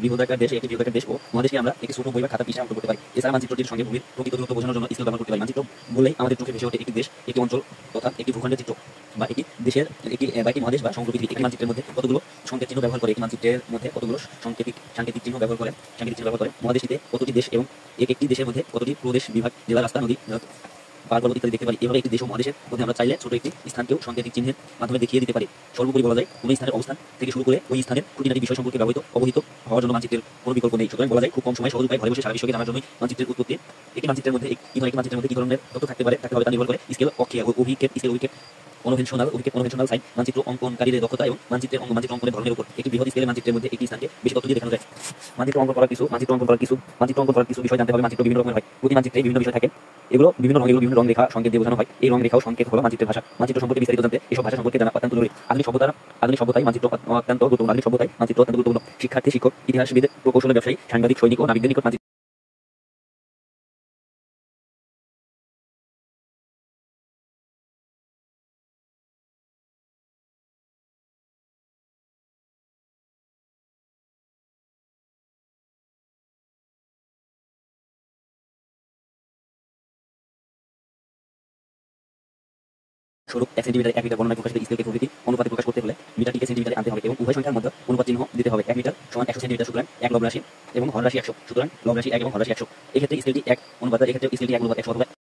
বৃহদাকার দেশ, একটি বৃহদাকার দেশ ও মহাদেশকে আমরা একটি ছোট বই বা খাতা পিছিয়ে আঁকতে করতে পারি। এছাড়া মানচিত্রটির সঙ্গে ভূমির প্রকৃত দূরত্ব বোঝানোর জন্য স্কেল ব্যবহার করতে পারি। মানচিত্র বললেই আমাদের চোখে ভেসে ওঠে একটি দেশ, একটি অঞ্চল তথা একটি ভূখণ্ডের চিত্র বা একটি দেশের একটি মহাদেশ বা সমগ্র পৃথিবী। একটি মানচিত্রের মধ্যে কতগুলো সংকেত চিহ্ন ব্যবহার করে, একটি মানচিত্রের মধ্যে কতগুলো সাংকেতিক চিহ্ন ব্যবহার করে মহাদেশটিতে কতটি দেশ এবং একটি দেশের মধ্যে কতটি প্রদেশ, বিভাগ, জেলা, রাস্তা, নদী, পার্বত্য ইত্যাদি দেখতে পারি। এভাবে একটি দেশ ও মহাদেশের মধ্যে আমরা চাইলে ছোট একটি স্থানকেও সাংকেতিক চিহ্নের মাধ্যমে দেখিয়ে দিতে পারি। সর্বোপরি বলা যায়, কোনো স্থানের অবস্থান থেকে শুরু করে ওই স্থানের খুঁটিনাটি বিষয় সম্পর্কে অবহিত হওয়ার জন্য মানচিত্রের কোনো বিকল্প নেই। সুতরাং বলা যায়, খুব কম সময় সহজ উপায় ঘরে বসে সারা বিশ্বকে জানার জন্যই মানচিত্রের উৎপত্তি। একটি মানচিত্রের মধ্যে কি ধরনের তথ্য থাকতে হবে তা নির্ভর করে স্কেল, অক্ষীয় অভিক্ষেপ, কনভেনশনাল সাইন, মানচিত্র অঙ্কনকারীদের দক্ষতা এবং মানচিত্র অঙ্কনের ধরনের উপর। একটি বৃহৎ স্কেলের মানচিত্রের মধ্যে একটি স্থানকে বেশি তথ্য দিয়ে দেখানো যায়। মানচিত্র অঙ্কন করার কিছু বিষয় জানতে হবে। মানচিত্র বিভিন্ন রকমের হয়। প্রতি মানচিত্রে বিভিন্ন বিষয় থাকে। এগুলো বিভিন্ন রং রেখা সংকেত দিয়ে বোঝানো হয়। এই রং রেখা ও সংকেত হলো মানচিত্রের ভাষা। মানচিত্র সম্পর্কে বিস্তারিত জানতে এসব ভাষা সম্পর্কে জানা অত্যন্ত জরুরি। আধুনিক সভ্যতায় মানচিত্র অত্যন্ত গুরুত্বপূর্ণ। শিক্ষার্থী, শিক্ষক, ইতিহাসবিদ, প্রকৌশলী, ব্যবসায়ী, সাংবাদিক, সৈনিক ও নাবিকদের নিকট মানচিত্র স্বরূপ 1 সেন্টিমিটার 1 মিটার বর্ণনায় প্রকাশিত স্কেলকে প্রভৃতি অনুপাতে প্রকাশ করতে হলে মিটারটিকে সেন্টিমিটারে আনতে হবে এবং উভয় সংখ্যার মধ্যে অনুপাত চিহ্ন দিতে হবে। 1 মিটার সমান 100 সেন্টিমিটার, সুতরাং 1 লব রাশি এবং হর রাশি 100, সুতরাং লব রাশি 1 এবং হর রাশি 100। এক্ষেত্রে স্কেলটি 1 অনুপাত 1 অথবা